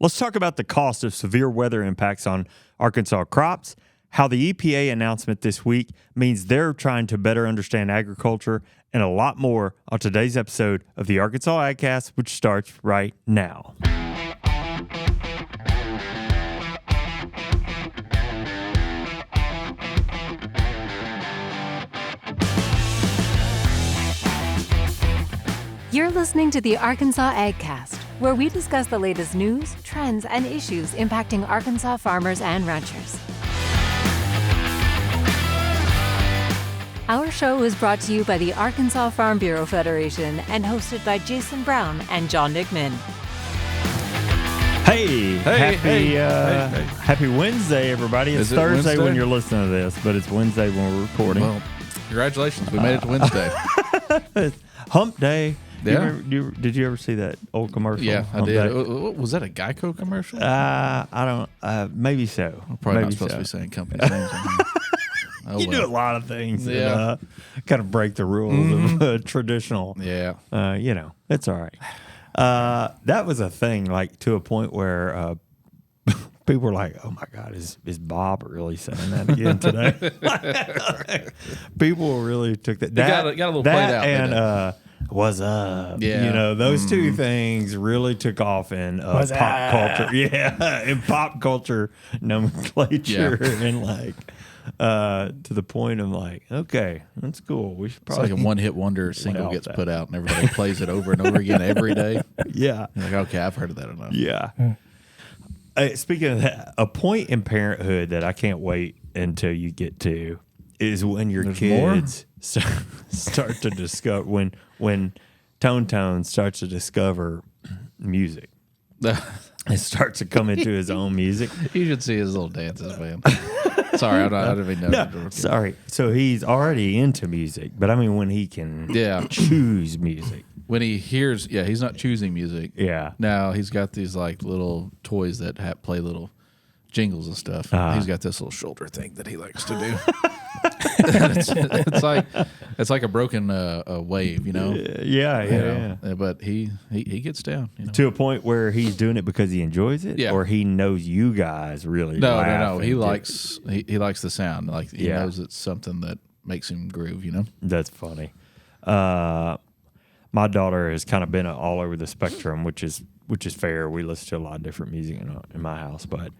Let's talk about the cost of severe weather impacts on Arkansas crops, how the EPA announcement this week means they're trying to better understand agriculture, and a lot more on today's episode of the Arkansas AgCast, which starts right now. You're listening to the Arkansas AgCast, where we discuss the latest news, trends, and issues impacting Arkansas farmers and ranchers. Our show is brought to you by the Arkansas Farm Bureau Federation and hosted by Jason Brown and John Nickman. Happy Wednesday, everybody. It's Thursday when you're listening to this, but it's Wednesday when we're recording. Well, congratulations. We made it to Wednesday. Hump Day. Yeah. Did you ever see that old commercial? Yeah, I did. Was that a Geico commercial? I don't. Maybe so. We're probably maybe not supposed to be saying company names. You do a lot of things that kind of break the rules of traditional. Yeah. It's all right. That was a thing, like to a point where people were like, "Oh my God, is Bob really saying that again today?" People really took that. Got a little played out. And what's up? Yeah. Those two things really took off in pop culture. Yeah, in pop culture nomenclature, and like to the point of like, okay, that's cool. We should probably. It's like a one-hit wonder single gets put out, and everybody plays it over and over again every day. Yeah. You're like, okay, I've heard of that enough. Yeah. Speaking of that, a point in parenthood that I can't wait until you get to is when your kids start to discover when Tone starts to discover music. It starts to come into his own music. You should see his little dances, man. Sorry, I didn't even know. No, sorry. So he's already into music, but I mean when he can choose music. When he hears, he's not choosing music. Yeah. Now he's got these like little toys that play little jingles and stuff. He's got this little shoulder thing that he likes to do. it's like a broken wave, Yeah. But he gets down, to a point where he's doing it because he enjoys it, or he knows you guys really. No. He likes the sound. Like he knows it's something that makes him groove. That's funny. My daughter has kind of been all over the spectrum, which is fair. We listen to a lot of different music in my house, but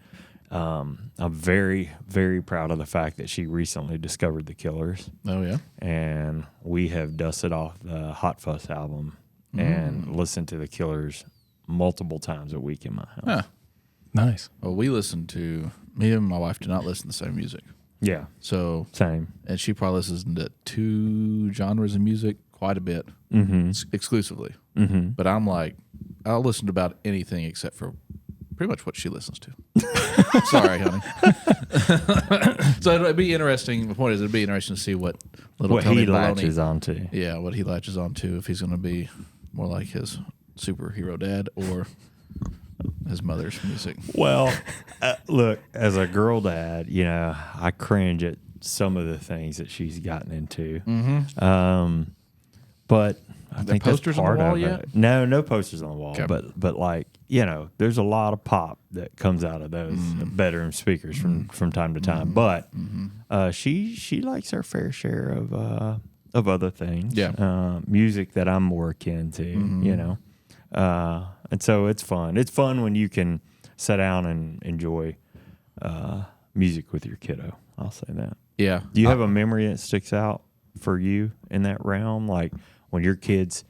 I'm very, very proud of the fact that she recently discovered the Killers. Oh yeah, and we have dusted off the Hot Fuss album and listened to the Killers multiple times a week in my house. Huh. Nice. Well, me and my wife do not listen to the same music. Yeah. So same. And she probably listens to two genres of music quite a bit, exclusively. Mm-hmm. But I'm like, I'll listen to about anything except for pretty much what she listens to. Sorry, honey. So it'd be interesting. The point is, it'd be interesting to see what Tony he latches onto. Yeah, what he latches onto. If he's going to be more like his superhero dad or his mother's music. Well, look, as a girl dad, I cringe at some of the things that she's gotten into. Mm-hmm. But I think posters that's part on the wall of yet? it. No posters on the wall. Okay. But like, there's a lot of pop that comes out of those bedroom speakers from time to time. But she likes her fair share of other things. Yeah. Music that I'm more akin to, and so it's fun. It's fun when you can sit down and enjoy music with your kiddo. I'll say that. Yeah. Do you have a memory that sticks out for you in that realm? Like when your kids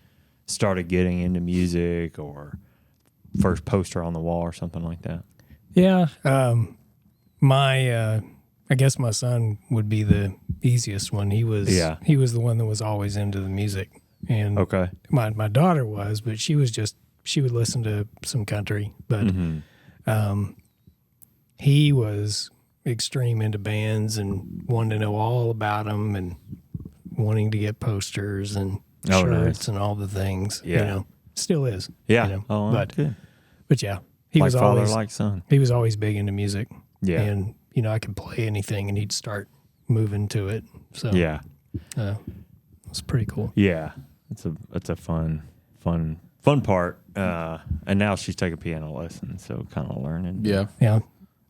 started getting into music or first poster on the wall or something like that? Yeah. I guess my son would be the easiest one. He was the one that was always into the music. And my daughter was, but she would listen to some country, but he was extreme into bands and wanted to know all about them and wanting to get posters and shirts and all the things. Still is. Yeah. But yeah, he like was father, always like son. He was always big into music. Yeah. And I could play anything and he'd start moving to it. So it's pretty cool. Yeah. It's a fun fun part. And now she's taking piano lessons, so kind of learning. Yeah.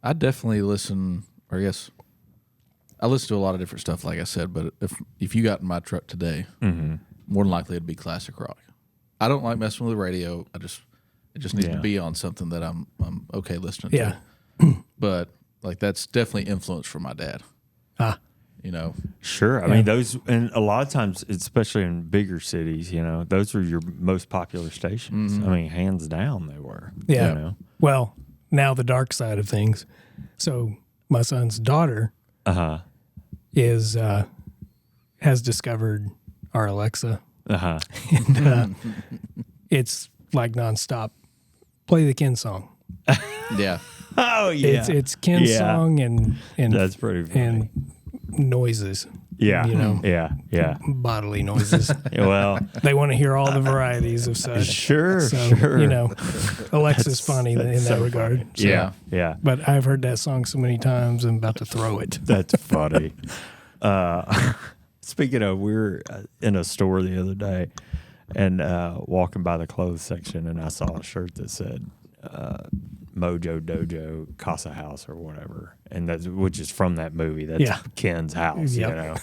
I definitely listen, or I guess I listen to a lot of different stuff, like I said. But if you got in my truck today, more than likely it'd be classic rock. I don't like messing with the radio. It just needs to be on something that I'm okay listening to. Yeah. But like that's definitely influence from my dad. You know. Sure. I mean, those, and a lot of times, especially in bigger cities, you know, those were your most popular stations. I mean, hands down, they were. Yeah. You know? Well, now the dark side of things. So my son's daughter is has discovered our Alexa. And, it's like nonstop. Play the Ken song. Yeah. Oh yeah. It's Ken's song and that's pretty funny. And noises. Yeah. You know. Yeah. Bodily noises. Well, they want to hear all the varieties of such. Sure. You know, Alexa's funny in that regard. So, yeah. But I've heard that song so many times, I'm about to throw it. That's funny. Speaking of, we were in a store the other day and walking by the clothes section, and I saw a shirt that said Mojo Dojo Casa House or whatever, and which is from that movie. That's Ken's house, you know.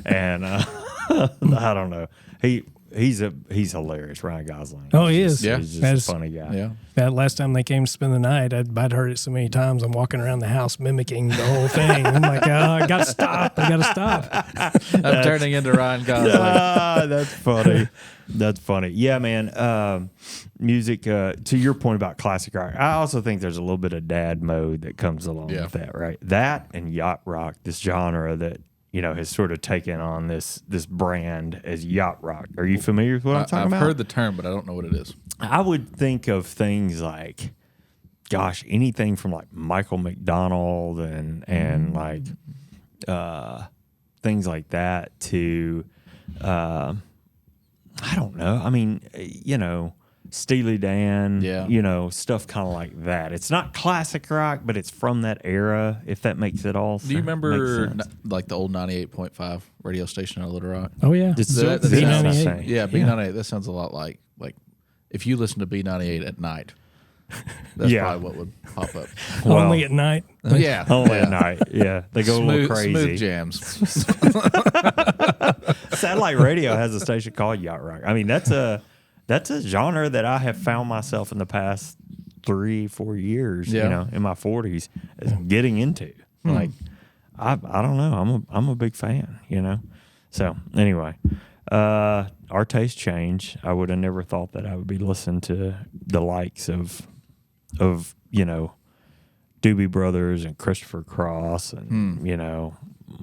And I don't know. He's hilarious, Ryan Gosling. Oh, he is. Yeah. He's just a funny guy. Yeah. That last time they came to spend the night, I'd heard it so many times. I'm walking around the house mimicking the whole thing. I'm like, I got to stop. I'm turning into Ryan Gosling. That's funny. That's funny. Yeah, man. Music, to your point about classic rock, I also think there's a little bit of dad mode that comes along with that, right? That and yacht rock, this genre that, you know, has sort of taken on this brand as yacht rock. Are you familiar with what I'm talking about? I've heard the term, but I don't know what it is. I would think of things like, gosh, anything from like Michael McDonald and like things like that to, I don't know. I mean, you know, Steely Dan, you know, stuff kind of like that. It's not classic rock, but it's from that era, if that makes it all sense. Do you remember like the old 98.5 radio station out of Little Rock? Oh, yeah. B98. Yeah, B98. That sounds a lot like if you listen to B98 at night, that's probably what would pop up. Only at night? Yeah. Only at night. Yeah. They go a little crazy. Smooth jams. Satellite radio has a station called Yacht Rock. I mean, that's a genre that I have found myself in the past 3-4 years, you know, in my 40s, getting into. Like, I don't know. I'm a big fan, you know. So anyway, our taste changed. I would have never thought that I would be listening to the likes of you know, Doobie Brothers and Christopher Cross and you know,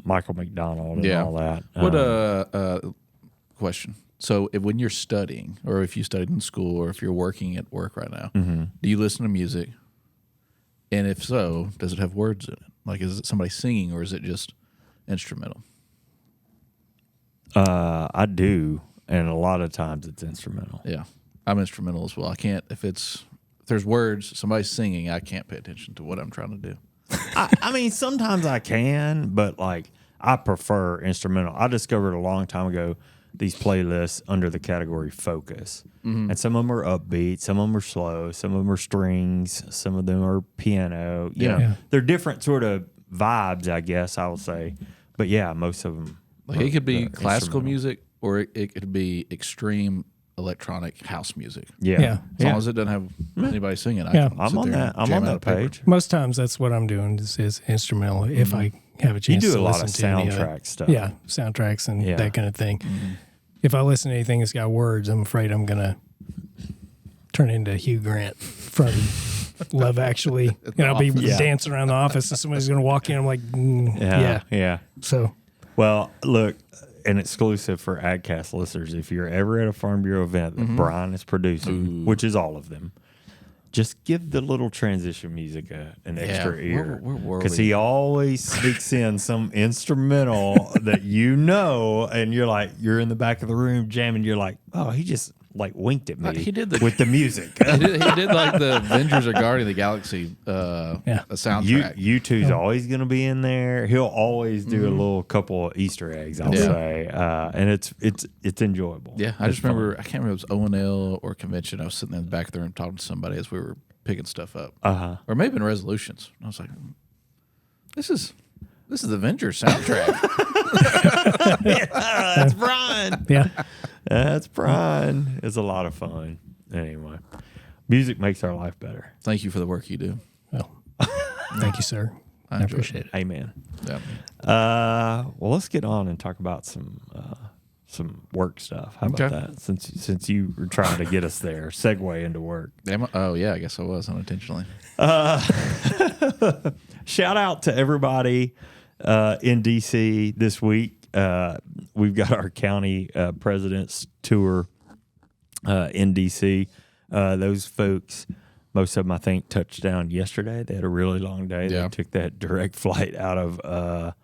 Michael McDonald and all that. What question? So when you're studying, or if you studied in school, or if you're working at work right now, do you listen to music? And if so, does it have words in it? Like, is it somebody singing, or is it just instrumental? I do, and a lot of times it's instrumental. Yeah, I'm instrumental as well. I can't, if there's words, somebody's singing, I can't pay attention to what I'm trying to do. I mean, sometimes I can, but like I prefer instrumental. I discovered a long time ago these playlists under the category focus. And some of them are upbeat, some of them are slow, some of them are strings, some of them are piano. You know, they're different sort of vibes, I guess I will say. But yeah, most of them. Like it could be classical music, or it could be extreme electronic house music. Yeah. As long as it doesn't have anybody singing, I'm on that page. Most times that's what I'm doing is instrumental. If I have a chance to listen to you do a lot of soundtrack stuff. Yeah, soundtracks and that kind of thing. If I listen to anything that's got words, I'm afraid I'm going to turn into Hugh Grant from Love Actually. And I'll be dancing around the office and somebody's going to walk in. I'm like, yeah. So, well, look, an exclusive for AgCast listeners. If you're ever at a Farm Bureau event that Brian is producing, which is all of them, just give the little transition music an extra ear, because he always sneaks in some instrumental that you know, and you're in the back of the room jamming. You're like, oh, he just like winked at me. He did with the music. he did like the Avengers or Guardian of the Galaxy soundtrack. U2's always going to be in there. He'll always do a little couple of Easter eggs, I'll say, and it's enjoyable. Yeah, I just remember, I can't remember if it was O&L or convention. I was sitting in the back of the room talking to somebody as we were picking stuff up, or maybe in resolutions. I was like, this is the Avengers soundtrack. That's Brian. Yeah. That's Brian. It's a lot of fun. Anyway, music makes our life better. Thank you for the work you do. Well, thank you, sir. I appreciate it. Amen. Yeah. Well, let's get on and talk about some work stuff. How about that? Since you were trying to get us there, segue into work. Oh yeah, I guess I was unintentionally. Shout out to everybody in DC this week. We've got our county president's tour in DC. Those folks, most of them, I think, touched down yesterday. They had a really long day. Yeah. They took that direct flight out of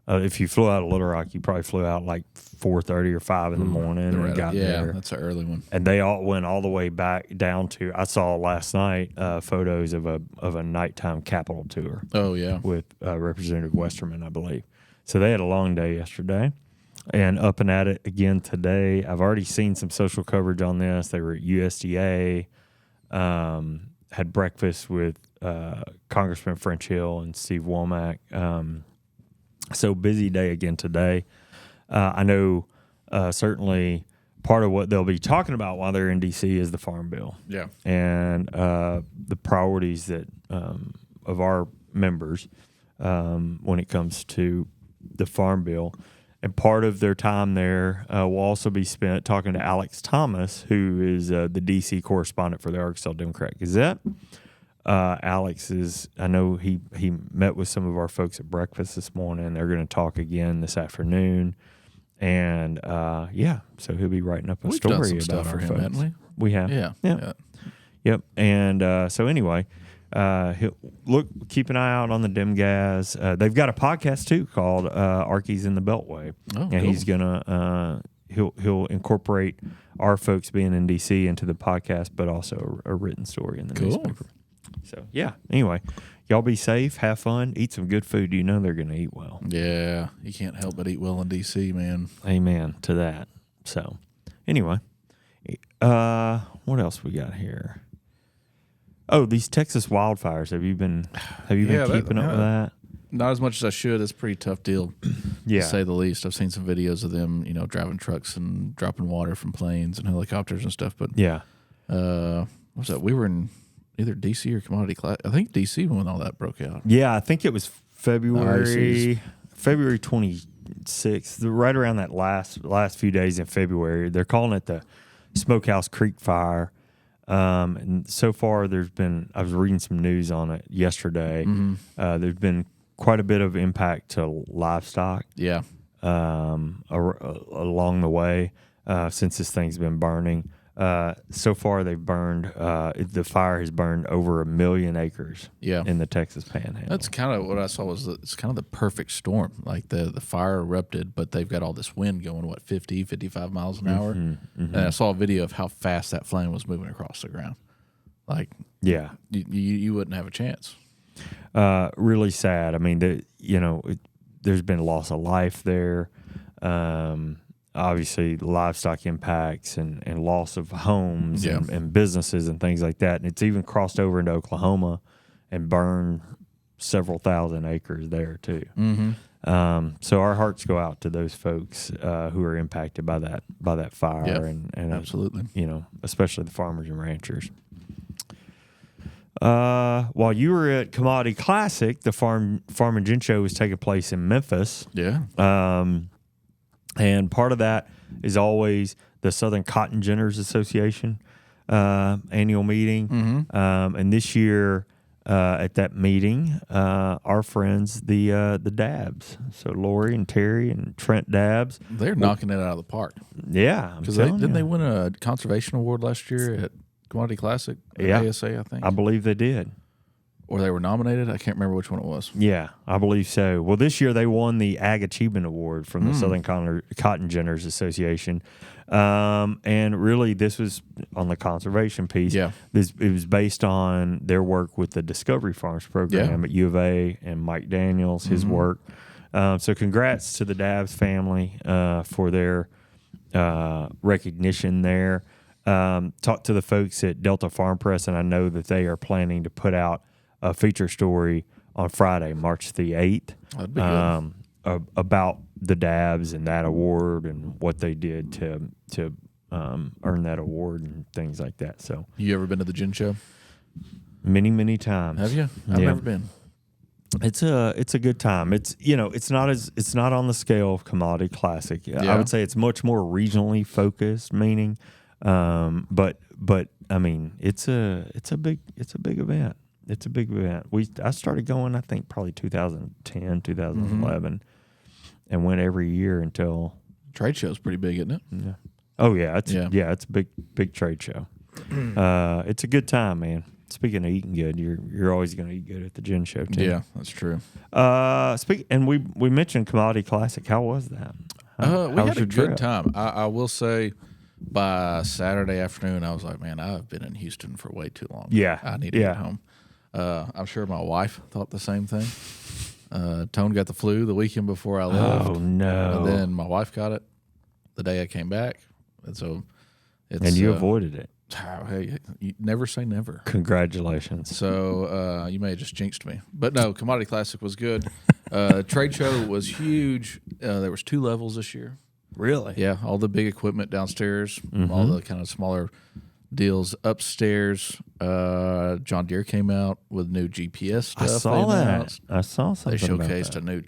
if you flew out of Little Rock, you probably flew out like 4:30 or 5 in the morning and got there. Yeah, that's an early one. And they all went all the way back down to. I saw last night photos of a nighttime Capitol tour. Oh yeah, with Representative Westerman, I believe. So they had a long day yesterday, and up and at it again today. I've already seen some social coverage on this. They were at USDA, had breakfast with Congressman French Hill and Steve Womack. So busy day again today. I know certainly part of what they'll be talking about while they're in D.C. is the Farm Bill. Yeah. And the priorities that of our members when it comes to the Farm Bill. And part of their time there will also be spent talking to Alex Thomas, who is the D.C. correspondent for the Arkansas Democrat Gazette. Alex is, I know he met with some of our folks at breakfast this morning. They're going to talk again this afternoon. And, so he'll be writing up a story about our folks. Haven't we? We have. Yeah. Yep. And so anyway, keep an eye out on the DemGaz. They've got a podcast too called Arkies in the Beltway. Oh, and cool. he's gonna he'll incorporate our folks being in DC into the podcast, but also a written story in the newspaper. So anyway, y'all be safe, have fun, eat some good food. You know they're gonna eat well. Yeah, you can't help but eat well in DC, man. Amen to that. So anyway, what else we got here? Oh, these Texas wildfires. Have you been keeping up with that? Not as much as I should. It's a pretty tough deal, to say the least. I've seen some videos of them, driving trucks and dropping water from planes and helicopters and stuff. But what was that? We were in either DC or Commodity Class. I think DC when all that broke out. Yeah, I think it was February 26th, right around that last few days in February. They're calling it the Smokehouse Creek Fire. And so far, I was reading some news on it yesterday. Mm-hmm. There's been quite a bit of impact to livestock. Yeah. Along the way, since this thing's been burning. So far, they've burned, the fire has burned over 1 million acres in the Texas Panhandle. That's kind of what I saw it's kind of the perfect storm. Like the fire erupted, but they've got all this wind going, 50, 55 miles an hour. Mm-hmm. And I saw a video of how fast that flame was moving across the ground. Like, you wouldn't have a chance. Really sad. I mean, there's been loss of life there. Obviously, livestock impacts and loss of homes and businesses and things like that. And it's even crossed over into Oklahoma and burned several thousand acres there too. Mm-hmm. So our hearts go out to those folks who are impacted by that fire and absolutely, especially the farmers and ranchers. While you were at Commodity Classic, the Farm and Gin Show was taking place in Memphis. Yeah. And part of that is always the Southern Cotton Ginners Association annual meeting. Mm-hmm. And this year at that meeting, our friends, the Dabbs, so Lori and Terry and Trent Dabbs. They're knocking it out of the park. Yeah. Because didn't they win a conservation award last year at Commodity Classic? ASA, I think. I believe they did. or they were nominated. I can't remember which one it was. Yeah, I believe so. Well, this year they won the Ag Achievement Award from the Southern Cotton Ginners Association. And really, this was on the conservation piece. Yeah. It was based on their work with the Discovery Farms program at U of A and Mike Daniels, his work. So congrats to the Dabbs family for their recognition there. Talked to the folks at Delta Farm Press, and I know that they are planning to put out a feature story on Friday, March the 8th. That'd be good. About the Dabbs and that award and what they did to earn that award and things like that. So, you ever been to the Gin Show? Many times. Have you? I've never been. It's a good time. It's it's not on the scale of Commodity Classic. I would say it's much more regionally focused, meaning, but I mean it's a big event. It's a big event. I started going, I think, probably 2010, 2011, and went every year until Trade show's pretty big, isn't it? Yeah. Oh yeah, it's a big trade show. It's a good time, man. Speaking of eating good, you're always going to eat good at the Gin Show too. Yeah, that's true. And we mentioned Commodity Classic. How was that? We had a good time. I will say, by Saturday afternoon, I was like, man, I've been in Houston for way too long. Yeah, I need to get home. I'm sure my wife thought the same thing. Tone got the flu the weekend before I left. Oh no! And then my wife got it the day I came back, and so and you avoided it. Hey, you never say never. Congratulations. So you may have just jinxed me. But no, Commodity Classic was good. Trade show was huge. There was 2 levels this year. Really? Yeah, all the big equipment downstairs, all the kind of smaller deals upstairs. John Deere came out with new GPS stuff. I saw that. I saw something. They showcased a new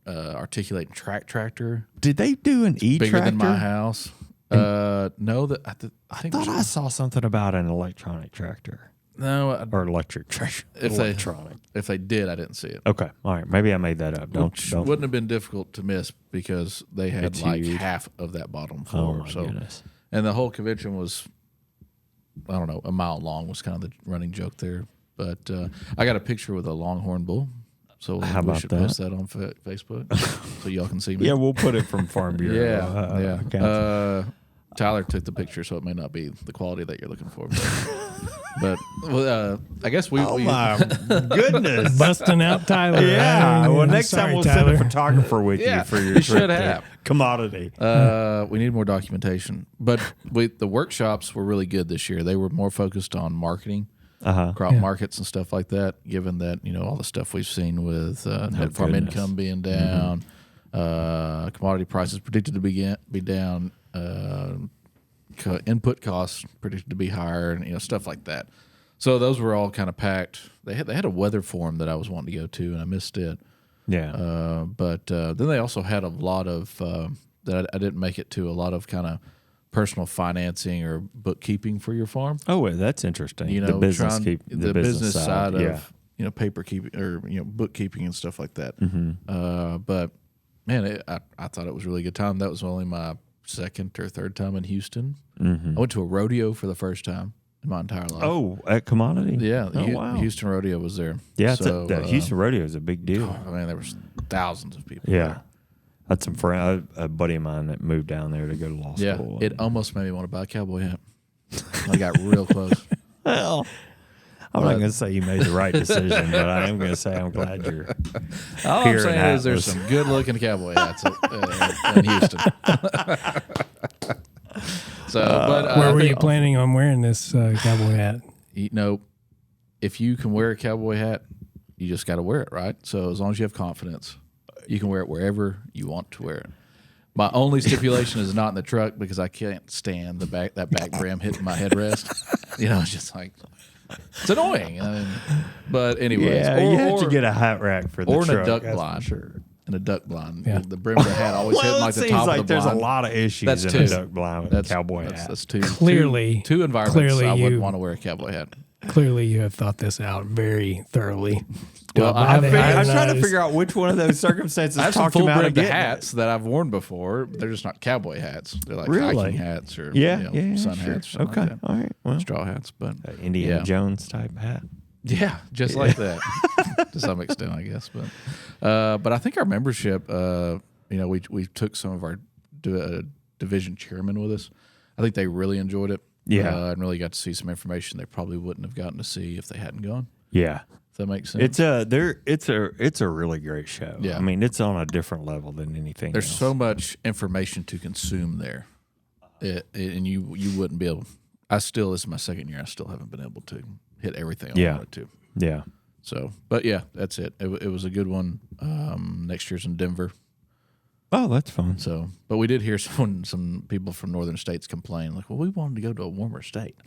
articulating tractor. Did they do an E-tractor? Bigger than my house. No, that I thought I saw something about an electronic tractor. No, or electric tractor. If they did, I didn't see it. Okay, all right. Maybe I made that up. Which wouldn't have been difficult to miss because they had half of that bottom floor. Oh my goodness! And the whole convention was, I don't know, a mile long was kind of the running joke there. But I got a picture with a longhorn bull. So we should post that on Facebook so y'all can see me. Yeah, we'll put it from Farm Bureau. Yeah. Tyler took the picture, so it may not be the quality that you're looking for. But I guess we. Oh my goodness! Busting out Tyler. Yeah. Well, next time we'll send a photographer with you for your should have Commodity. We need more documentation. But the workshops were really good this year. They were more focused on marketing. Crop markets and stuff like that, given that, all the stuff we've seen with net farm income being down, commodity prices predicted to be down, input costs predicted to be higher, and stuff like that. So those were all kind of packed. They had a weather forum that I was wanting to go to, and I missed it. Yeah. But then they also had a lot of that I didn't make it to, a lot of kind of personal financing or bookkeeping for your farm. Oh, well, that's interesting. The business the business side of paper keeping or bookkeeping and stuff like that. But man, I thought it was a really good time. That was only my second or third time in Houston. I went to a rodeo for the first time in my entire life. Oh, at Commodity? Yeah. Wow. Houston Rodeo was there. Yeah, so, the Houston Rodeo is a big deal. Oh, man, there was thousands of people. Yeah. There. I had some friend, a buddy of mine that moved down there to go to law school. Yeah, it almost made me want to buy a cowboy hat. I got real close. Well, I'm not going to say you made the right decision, but I am going to say I'm glad you're all here. I'm saying is there's some good-looking cowboy hats in Houston. But where were you planning on wearing this cowboy hat? If you can wear a cowboy hat, you just got to wear it, right? So as long as you have confidence, you can wear it wherever you want to wear it. My only stipulation is not in the truck because I can't stand that back brim hitting my headrest. It's just like it's annoying. But anyways, you have to get a hat rack for the truck. Or in a duck blind. Sure. In a duck blind, the brim of the hat always hitting like the top of the blind. There's a lot of issues in a duck blind with a cowboy hat. That's two environments I wouldn't want to wear a cowboy hat. Clearly, you have thought this out very thoroughly. Well, I'm trying to figure out which one of those circumstances I have some talked about full-brimmed hats that I've worn before. They're just not cowboy hats. They're like hiking hats or sun hats. Or something like that. All right. Well, straw hats, but Indiana Jones type hat. Yeah, just like that, to some extent, I guess. But I think our membership, we took some of our division chairmen with us. I think they really enjoyed it. Yeah, and really got to see some information they probably wouldn't have gotten to see if they hadn't gone. Yeah, if that makes sense. It's a really great show. Yeah, I mean, it's on a different level than anything. There's else. so much information to consume there, and you wouldn't be able. This is my second year. I still haven't been able to hit everything I wanted to. Yeah. So, but yeah, that's it. It was a good one. Next year's in Denver. Oh, that's fun. So, but we did hear some people from northern states complain, like, well, we wanted to go to a warmer state.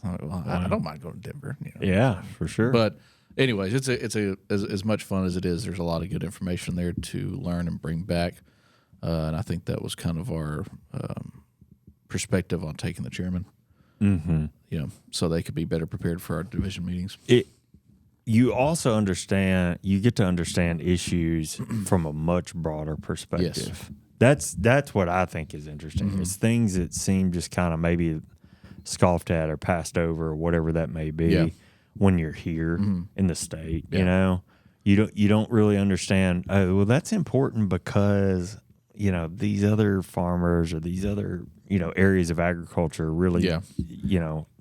I don't mind going to Denver. Yeah, for sure. But anyways, it's as much fun as it is. There's a lot of good information there to learn and bring back. And I think that was kind of our perspective on taking the chairman. Mm-hmm. So they could be better prepared for our division meetings. You also you get to understand issues from a much broader perspective. Yes. That's what I think is interesting. Mm-hmm. It's things that seem just kind of maybe scoffed at or passed over or whatever that may be when you're here in the state. Yeah. You don't really understand. Oh, well, that's important because these other farmers or these other areas of agriculture really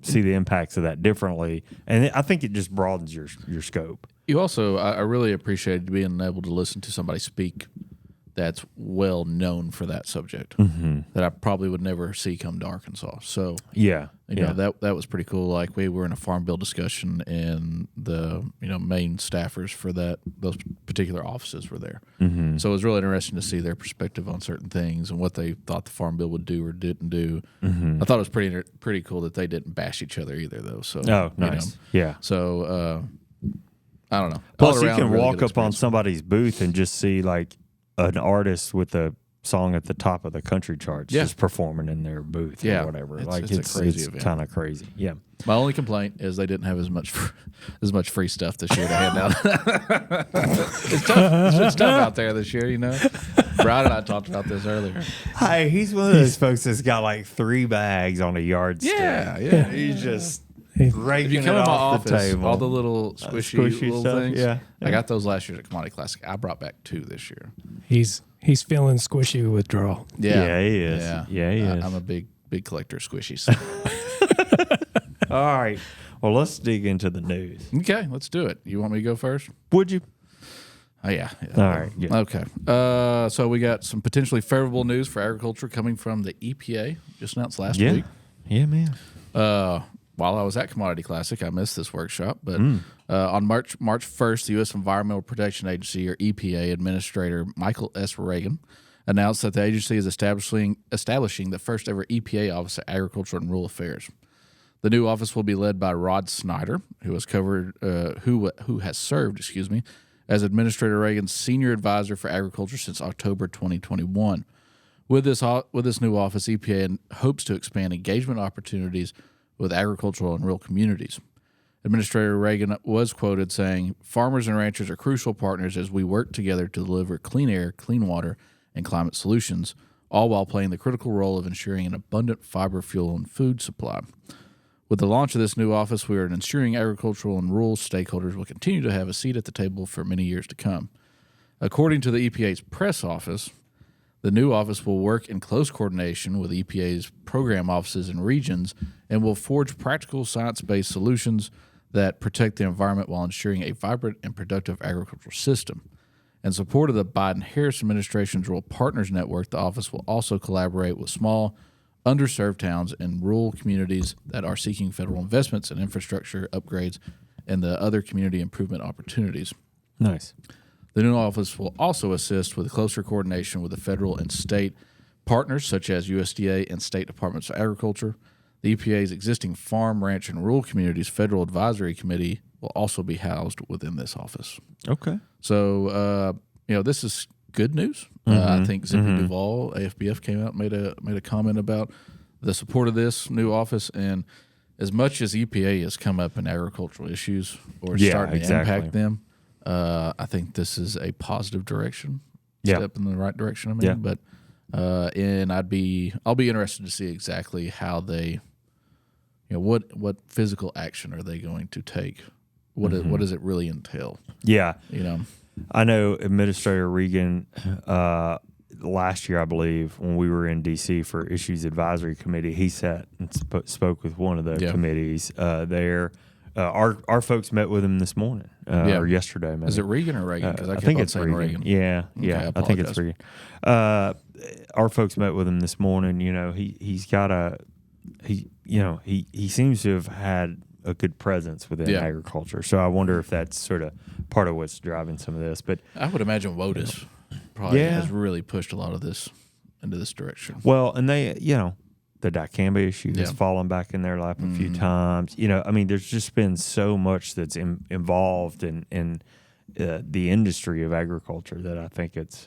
see the impacts of that differently, and I think it just broadens your scope. You also, I really appreciated being able to listen to somebody speak that's well known for that subject that I probably would never see come to Arkansas. So that was pretty cool. Like we were in a farm bill discussion, and the main staffers for those particular offices were there. Mm-hmm. So it was really interesting to see their perspective on certain things and what they thought the farm bill would do or didn't do. Mm-hmm. I thought it was pretty cool that they didn't bash each other either, though. So nice. Yeah. So I don't know. Plus, you can walk up on somebody's booth and just see like an artist with a song at the top of the country charts just performing in their booth or whatever. It's kind of crazy. Yeah. My only complaint is they didn't have as much free stuff this year to hand out. It's tough out there this year, Brad and I talked about this earlier. Hey, he's one of those folks that's got like 3 bags on a yardstick. Yeah. He's just if you come in my office, the table. All the little squishy little stuff, things. Yeah. I got those last year at Commodity Classic. I brought back 2 this year. He's feeling squishy withdrawal. Yeah, he is. Yeah, he is. I'm a big ccollector of squishies. All right. Well, let's dig into the news. Okay, let's do it. You want me to go first? Would you? Oh, yeah. All right. Yeah. Okay. So we got some potentially favorable news for agriculture coming from the EPA, just announced last week. Yeah, man. While I was at Commodity Classic, I missed this workshop, but on March 1st, the U.S. Environmental Protection Agency, or EPA, Administrator Michael S. Reagan announced that the agency is establishing the first ever EPA Office of Agriculture and Rural Affairs. The new office will be led by Rod Snyder, who has served as Administrator Reagan's senior advisor for agriculture since October 2021. With this new office, EPA hopes to expand engagement opportunities with agricultural and rural communities. Administrator Reagan was quoted saying, "Farmers and ranchers are crucial partners as we work together to deliver clean air, clean water, and climate solutions, all while playing the critical role of ensuring an abundant fiber, fuel, and food supply. With the launch of this new office, we are ensuring agricultural and rural stakeholders will continue to have a seat at the table for many years to come." According to the EPA's press office, the new office will work in close coordination with EPA's program offices and regions and will forge practical science-based solutions that protect the environment while ensuring a vibrant and productive agricultural system. In support of the Biden-Harris administration's Rural Partners Network, the office will also collaborate with small, underserved towns and rural communities that are seeking federal investments in infrastructure upgrades and the other community improvement opportunities. Nice. The new office will also assist with closer coordination with the federal and state partners such as USDA and state departments of agriculture. The EPA's existing Farm, Ranch, and Rural Communities Federal Advisory Committee will also be housed within this office. Okay. So, this is good news. I think Zippy Duvall, AFBF, came out and made a comment about the support of this new office. And as much as EPA has come up in agricultural issues or starting to impact them, I think this is a positive direction, step in the right direction. But and I'll be interested to see exactly how they, what physical action are they going to take what does it really entail? Yeah. I know Administrator Regan, last year, I believe, when we were in D.C. for Issues Advisory Committee, he sat and spoke with one of the committees there. Our folks met with him this morning or yesterday. Maybe. Is it Regan or Reagan? Because I think it's Regan. Yeah, I think it's Regan. Our folks met with him this morning. He's got he seems to have had a good presence within agriculture. So I wonder if that's sort of part of what's driving some of this. But I would imagine WOTUS probably has really pushed a lot of this into this direction. Well, and they, the dicamba issue has fallen back in their lap a few times. There's just been so much that's involved in the industry of agriculture that I think it's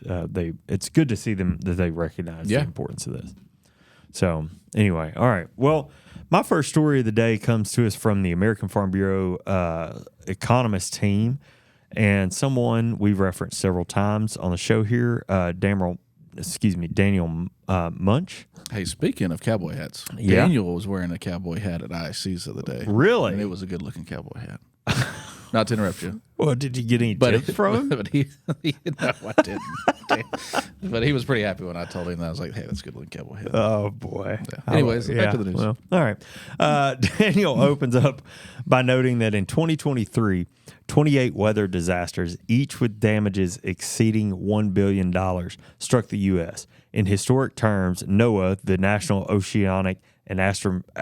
good to see them that they recognize the importance of this. So anyway, all right. Well, my first story of the day comes to us from the American Farm Bureau economist team, and someone we've referenced several times on the show here, Daniel Munch. Hey, speaking of cowboy hats, Daniel was wearing a cowboy hat at ISC's the other day. Really? And it was a good-looking cowboy hat. Not to interrupt you. Well, did you get any tips from him? But no, I didn't. But he was pretty happy when I told him that. I was like, hey, that's a good-looking cowboy hat. Oh, boy. Yeah. Anyways, back to the news. Well, all right. Daniel opens up by noting that in 2023, 28 weather disasters, each with damages exceeding $1 billion, struck the U.S. In historic terms, NOAA, the National Oceanic and Atmospheric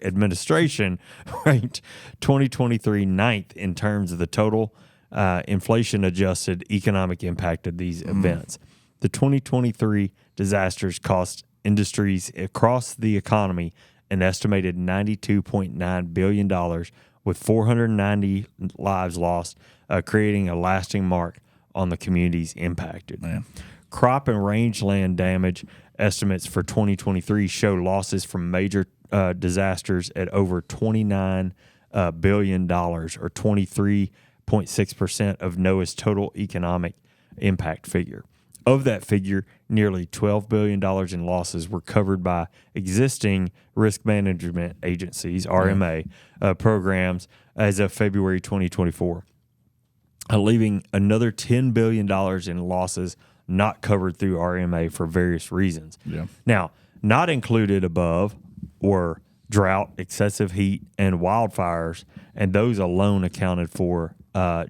Administration, ranked 2023 ninth in terms of the total inflation-adjusted economic impact of these events. The 2023 disasters cost industries across the economy an estimated $92.9 billion, with 490 lives lost, creating a lasting mark on the communities impacted. Man. Crop and rangeland damage estimates for 2023 show losses from major disasters at over $29 billion, or 23.6% of NOAA's total economic impact figure. Of that figure, nearly $12 billion in losses were covered by existing risk management agencies, RMA, programs as of February 2024, leaving another $10 billion in losses not covered through RMA for various reasons. Yeah. Now, not included above were drought, excessive heat, and wildfires, and those alone accounted for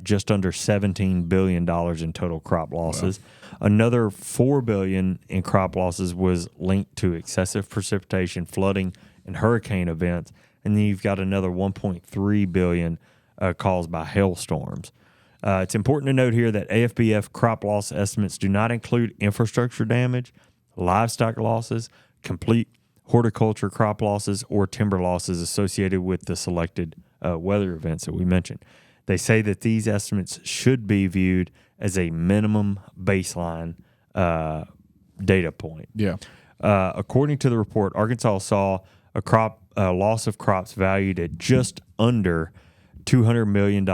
just under $17 billion in total crop losses. Wow. Another $4 billion in crop losses was linked to excessive precipitation, flooding, and hurricane events, and then you've got another $1.3 billion caused by hailstorms. It's important to note here that AFBF crop loss estimates do not include infrastructure damage, livestock losses, complete horticulture crop losses, or timber losses associated with the selected weather events that we mentioned. They say that these estimates should be viewed as a minimum baseline data point. Yeah. According to the report, Arkansas saw a loss of crops valued at just under $200 million,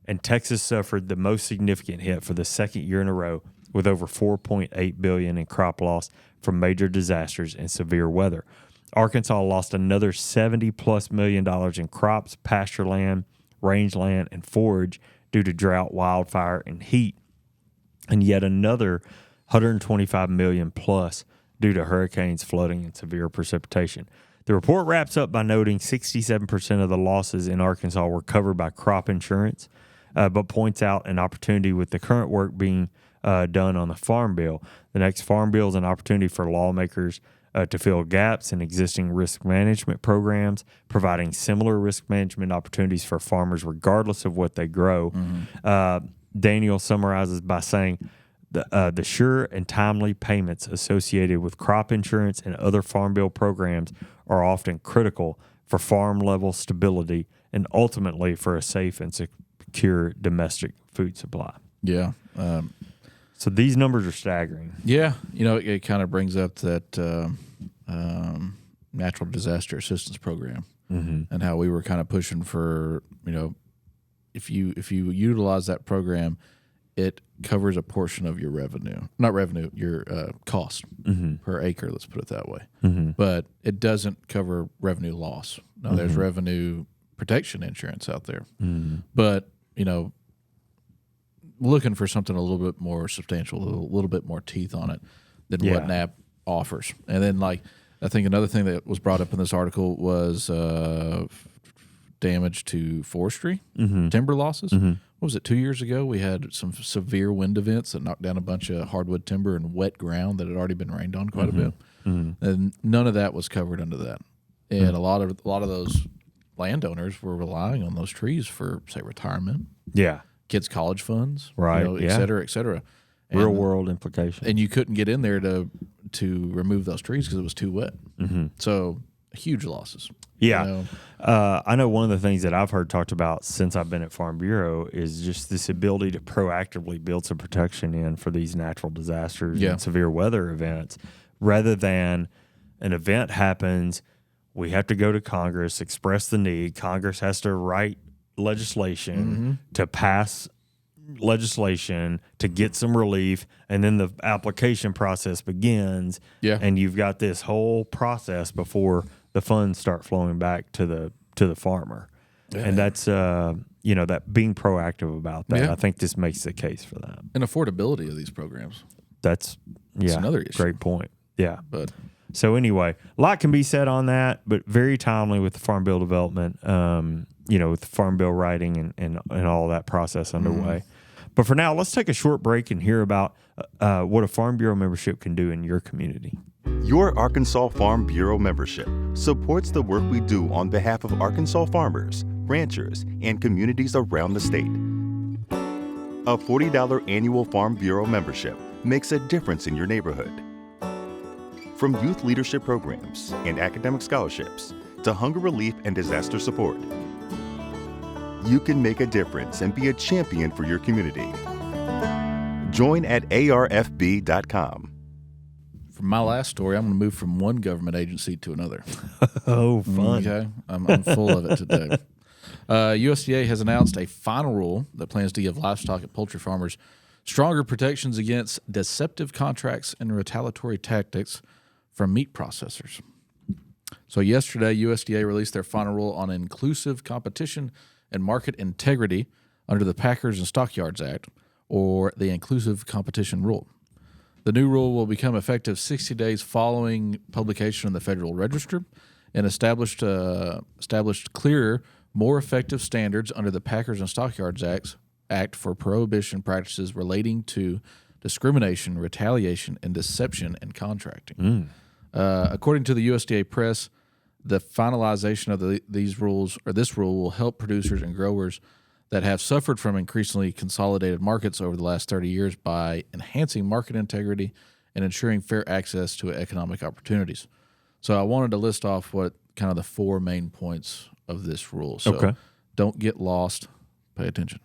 and Texas suffered the most significant hit for the second year in a row, with over $4.8 billion in crop loss from major disasters and severe weather. Arkansas lost another $70+ million in crops, pasture land, rangeland, and forage due to drought, wildfire, and heat, and yet another $125 million plus due to hurricanes, flooding, and severe precipitation. The report wraps up by noting 67% of the losses in Arkansas were covered by crop insurance, but points out an opportunity with the current work being done on the Farm Bill. The next Farm Bill is an opportunity for lawmakers to fill gaps in existing risk management programs, providing similar risk management opportunities for farmers regardless of what they grow. Daniel summarizes by saying the sure and timely payments associated with crop insurance and other Farm Bill programs are often critical for farm-level stability and ultimately for a safe and secure domestic food supply. Yeah. So these numbers are staggering. Yeah. It kind of brings up that natural disaster assistance program and how we were kind of pushing for, if you utilize that program, it covers a portion of your your cost per acre, let's put it that way. But it doesn't cover revenue loss. Now, there's revenue protection insurance out there. But, looking for something a little bit more substantial, a little bit more teeth on it than what NAP offers. And then, I think another thing that was brought up in this article was damage to forestry, timber losses. What was it, 2 years ago? We had some severe wind events that knocked down a bunch of hardwood timber and wet ground that had already been rained on quite a bit. And none of that was covered under that. And a lot of those landowners were relying on those trees for, say, retirement. Yeah. Kids' college funds, right? Et cetera, et cetera. Real world implications. And you couldn't get in there to remove those trees because it was too wet. So huge losses. Yeah. I know one of the things that I've heard talked about since I've been at Farm Bureau is just this ability to proactively build some protection in for these natural disasters and severe weather events, rather than an event happens, we have to go to Congress, express the need. Congress has to write legislation to pass legislation to get some relief, and then the application process begins. And you've got this whole process before the funds start flowing back to the farmer. And that's that being proactive about that. I think this makes the case for that. And affordability of these programs. That's another issue. Great point. Yeah. But so anyway, a lot can be said on that, but very timely with the Farm Bill development, with the Farm Bill writing and all that process underway. But for now, let's take a short break and hear about what a Farm Bureau membership can do in your community. Your Arkansas Farm Bureau membership supports the work we do on behalf of Arkansas farmers, ranchers, and communities around the state. A $40 annual Farm Bureau membership makes a difference in your neighborhood. From youth leadership programs and academic scholarships to hunger relief and disaster support, you can make a difference and be a champion for your community. Join at arfb.com. For my last story, I'm going to move from one government agency to another. Oh, fun. Okay. I'm full of it today. USDA has announced a final rule that plans to give livestock and poultry farmers stronger protections against deceptive contracts and retaliatory tactics from meat processors. So yesterday, USDA released their final rule on inclusive competition and market integrity under the Packers and Stockyards Act, or the Inclusive Competition Rule. The new rule will become effective 60 days following publication in the Federal Register and established clearer, more effective standards under the Packers and Stockyards Act for prohibition practices relating to discrimination, retaliation, and deception in contracting. According to the USDA press, the finalization of this rule will help producers and growers that have suffered from increasingly consolidated markets over the last 30 years by enhancing market integrity and ensuring fair access to economic opportunities. So I wanted to list off what kind of the four main points of this rule. So don't get lost. Pay attention.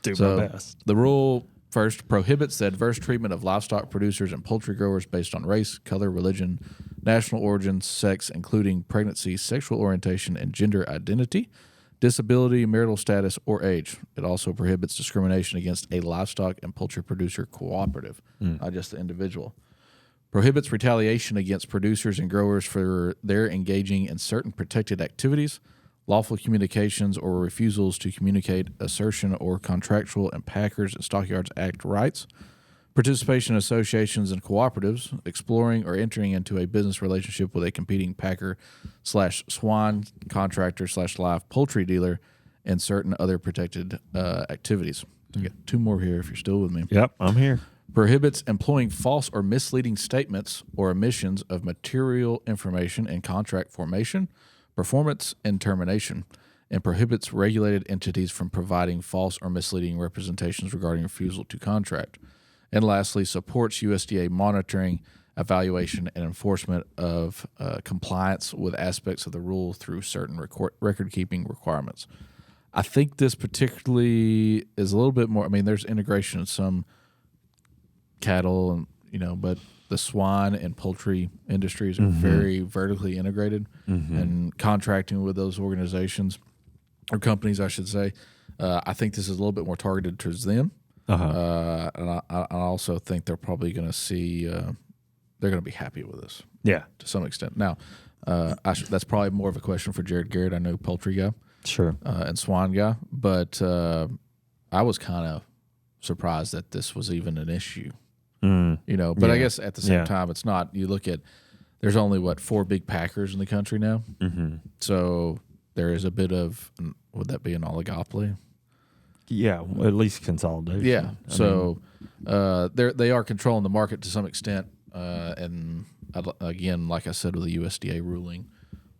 Do my best. The rule first prohibits the adverse treatment of livestock producers and poultry growers based on race, color, religion, national origin, sex, including pregnancy, sexual orientation, and gender identity, disability, marital status, or age. It also prohibits discrimination against a livestock and poultry producer cooperative, not just the individual. Prohibits retaliation against producers and growers for their engaging in certain protected activities, lawful communications or refusals to communicate assertion or contractual and Packers and Stockyards Act rights, participation in associations and cooperatives, exploring or entering into a business relationship with a competing packer/swine contractor/live poultry dealer, and certain other protected activities. I got two more here if you're still with me. Yep, I'm here. Prohibits employing false or misleading statements or omissions of material information in contract formation, performance, and termination, and prohibits regulated entities from providing false or misleading representations regarding refusal to contract. And lastly, supports USDA monitoring, evaluation, and enforcement of compliance with aspects of the rule through certain record-keeping requirements. I think this particularly is a little bit more, there's integration in some cattle, and but the swine and poultry industries are very vertically integrated, and contracting with those organizations or companies, I should say. I think this is a little bit more targeted towards them. And I also think they're probably going to see they're going to be happy with this. Yeah, to some extent. Now, that's probably more of a question for Jared Garrett. I know poultry guy. Sure. And swine guy, but I was kind of surprised that this was even an issue. But I guess at the same time, it's not. You look at, there's only 4 big packers in the country now, so there is a bit of, would that be an oligopoly? Yeah, at least consolidation. Yeah, they are controlling the market to some extent, and again, like I said, with the USDA ruling,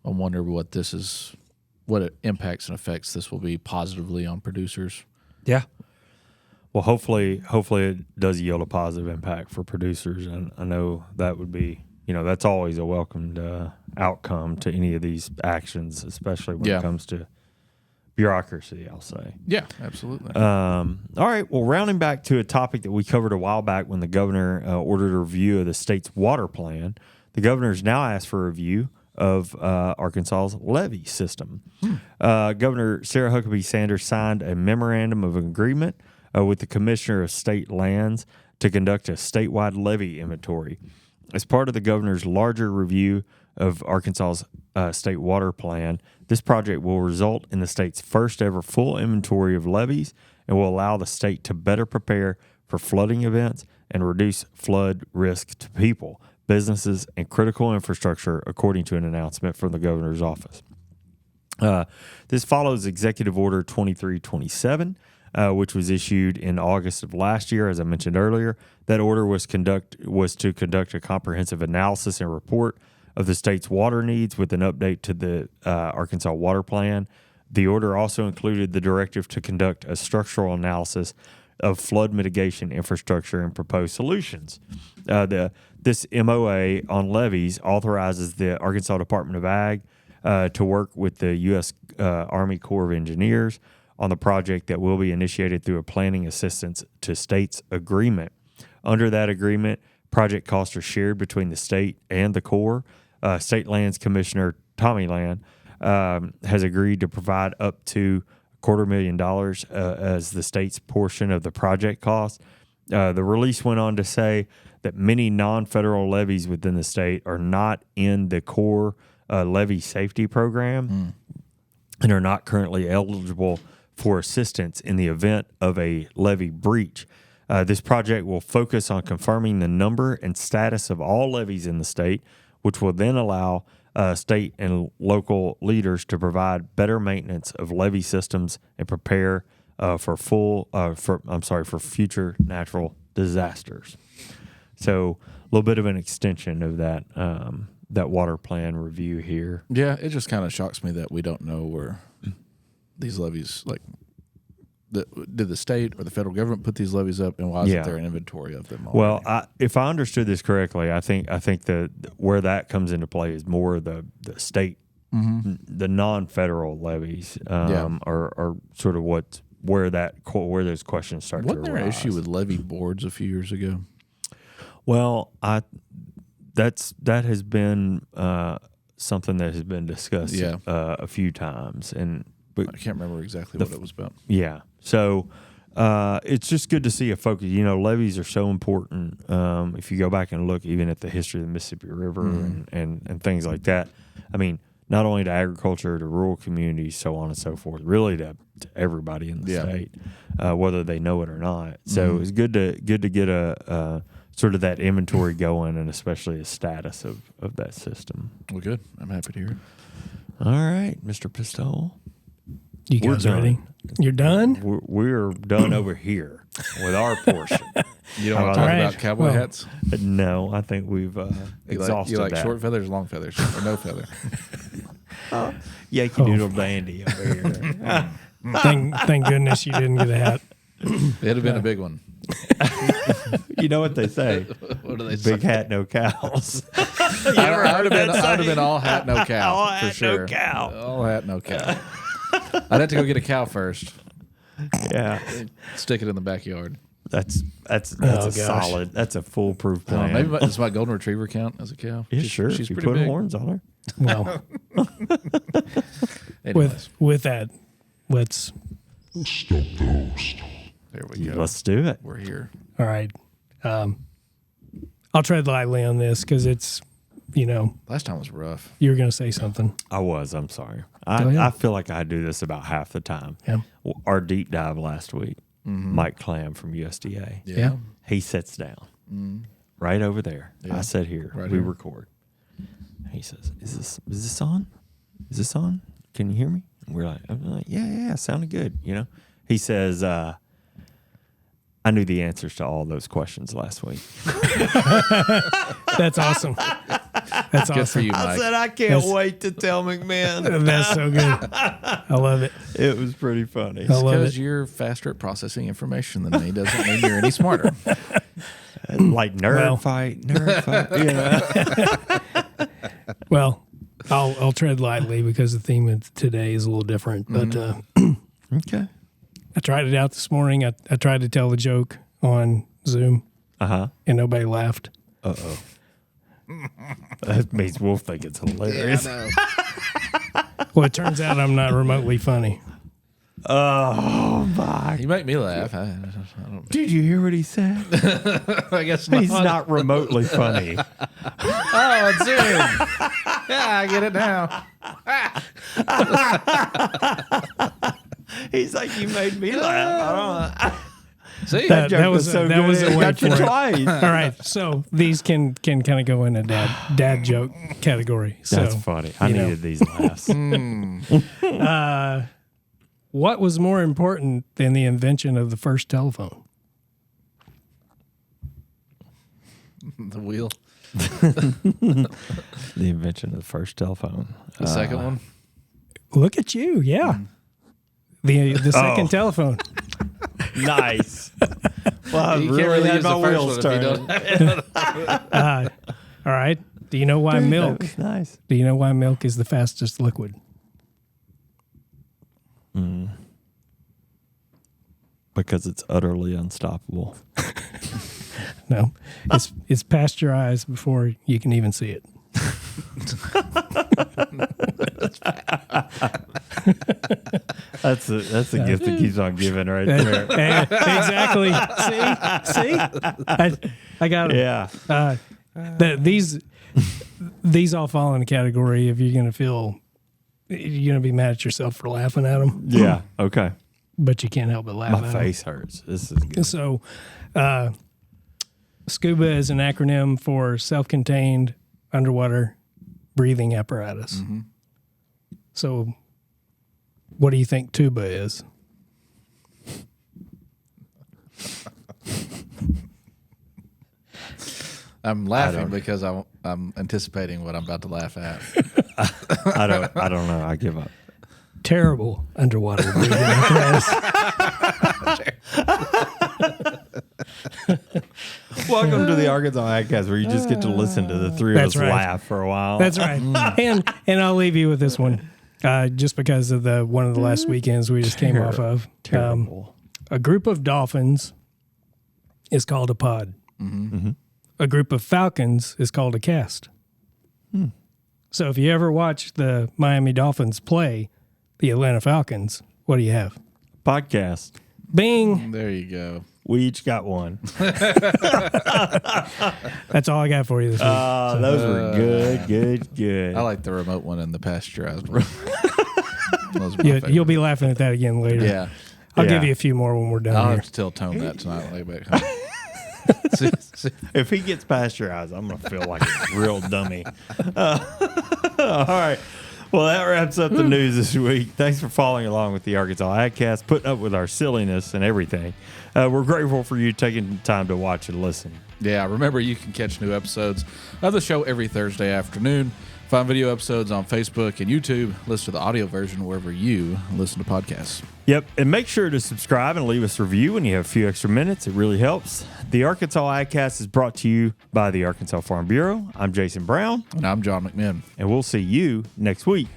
I wonder what it impacts and affects this will be positively on producers. Yeah. Well, hopefully it does yield a positive impact for producers, and I know that would be, that's always a welcomed outcome to any of these actions, especially when it comes to bureaucracy, I'll say. Yeah, absolutely. All right. Well, rounding back to a topic that we covered a while back when the governor ordered a review of the state's water plan, the governor's now asked for a review of Arkansas's levee system. Governor Sarah Huckabee Sanders signed a memorandum of agreement with the Commissioner of State Lands to conduct a statewide levee inventory. As part of the governor's larger review of Arkansas's state water plan, this project will result in the state's first ever full inventory of levees and will allow the state to better prepare for flooding events and reduce flood risk to people, businesses, and critical infrastructure, according to an announcement from the governor's office. This follows Executive Order 2327, which was issued in August of last year, as I mentioned earlier. That order was to conduct a comprehensive analysis and report of the state's water needs with an update to the Arkansas Water Plan. The order also included the directive to conduct a structural analysis of flood mitigation infrastructure and proposed solutions. This MOA on levees authorizes the Arkansas Department of Ag to work with the U.S. Army Corps of Engineers on the project that will be initiated through a planning assistance to states agreement. Under that agreement, project costs are shared between the state and the Corps. State Lands Commissioner Tommy Land has agreed to provide up to $250,000 as the state's portion of the project cost. The release went on to say that many non-federal levees within the state are not in the Corps levee safety program and are not currently eligible for assistance in the event of a levee breach. This project will focus on confirming the number and status of all levees in the state, which will then allow state and local leaders to provide better maintenance of levee systems and prepare for future natural disasters. So a little bit of an extension of that that water plan review here. Yeah, it just kind of shocks me that we don't know where these levees, did the state or the federal government put these levees up, and why isn't there an inventory of them already? Well, if I understood this correctly, I think where that comes into play is more the state, the non-federal levees are sort of where those questions start to arise. Wasn't there an issue with levee boards a few years ago? Well, that has been something that has been discussed a few times, but I can't remember exactly what it was about. Yeah. So it's just good to see a focus. Levees are so important. If you go back and look even at the history of the Mississippi River and things like that, I mean, not only to agriculture, to rural communities, so on and so forth, really to everybody in the state, whether they know it or not. So it's good to get a sort of that inventory going, and especially a status of that system. Well, good. I'm happy to hear it. All right, Mr. Pistole. You guys ready? You're done? We're done over here with our portion. You don't want to talk about cowboy hats? No, I think we've exhausted you like that. Short feathers, long feathers, or no feather? Yankee Doodle Dandy over here. Thank goodness you didn't get a hat. It'd have been a big one. You know what they say? What do they say? Big hat, no cows. I would have been all hat, no cow. All for hat, sure. no cow. All hat, no cow. I'd have to go get a cow first. Yeah. Stick it in the backyard. That's a solid. That's a foolproof plan. Maybe does my golden retriever count as a cow? Yeah, sure. She's if you pretty put big. horns on her. Well, with that, let's Stop the host. There we go. Let's do it. We're here. All right. I'll tread lightly on this because it's Last time was rough. You were going to say something. I'm sorry. I feel like I do this about half the time. Yeah. Our deep dive last week, Mike Clam from USDA. Yeah. He sits down right over there. Yeah. I sit here. Right we here. record. He says, "Is this on? Is this on? Can you hear me?" And I'm like, yeah, sounded good. He says, "I knew the answers to all those questions last week." That's awesome. That's Good awesome. for you, Mike. I said, "I can't wait to tell McMahon." That's so good. I love it. It was pretty funny. I love Because it. you're faster at processing information than me doesn't mean you're any smarter. Like nerd fight. Well, I'll tread lightly because the theme of today is a little different. But Okay. I tried it out this morning. I tried to tell the joke on Zoom, and nobody laughed. Uh-oh. That makes Wolf think it's hilarious. Well, it turns out I'm not remotely funny. Oh, my. You make me laugh. I don't. Did you hear what he said? I guess He's not remotely funny. Oh, it's Zoom. Yeah, I get it now. He's like, you made me laugh. I don't know. See, That Joke was so that was good, a it wait got you for it. twice. All right, so these can kind of go in a dad joke category. So, That's funny. I needed these laughs. what was more important than the invention of the first telephone? the wheel. The invention of the first telephone. The second one. Look at you, yeah. The second telephone. Nice. Well, I You can't really really had use my the first wheels one if you turning. don't. All right. Do you know why milk? That was nice. Do you know why milk is the fastest liquid? Because it's utterly unstoppable. No, it's pasteurized before you can even see it. That's a gift that keeps on giving right there. Exactly. See, I got it. Yeah. These all fall in the category if you're gonna be mad at yourself for laughing at them. Yeah. Okay. But you can't help but laugh. My at face hurts. This is good. So, SCUBA is an acronym for self-contained underwater breathing apparatus. Mm-hmm. So, what do you think tuba is? I'm laughing because I'm anticipating what I'm about to laugh at. I don't know. I give up. Terrible underwater breathing apparatus. Welcome to the Arkansas Agcast, where you just get to listen to the three of That's us right. laugh for a while. That's right. And I'll leave you with this one, just because of one of the last weekends we just came off of. Terrible. A group of dolphins is called a pod. Mm-hmm. A group of falcons is called a cast. So if you ever watch the Miami Dolphins play the Atlanta Falcons, what do you have? Podcast. Bing. There you go. We each got one. That's all I got for you this week. Those were good. I like the remote one and the pasteurized one. Those are my favorite. You'll be laughing at that again later. Yeah. I'll Yeah. give you a few more when we're done I'll here. have to tell Tone that tonight when I get back home. See? If he gets pasteurized, I'm going to feel like a real dummy. All right. Well, that wraps up the news this week. Thanks for following along with the Arkansas Agcast, putting up with our silliness and everything. We're grateful for you taking the time to watch and listen. Yeah, remember you can catch new episodes of the show every Thursday afternoon. Find video episodes on Facebook and YouTube. Listen to the audio version wherever you listen to podcasts. Yep, and make sure to subscribe and leave us a review when you have a few extra minutes. It really helps. The Arkansas Agcast is brought to you by the Arkansas Farm Bureau. I'm Jason Brown, And I'm John McMinn. and we'll see you next week.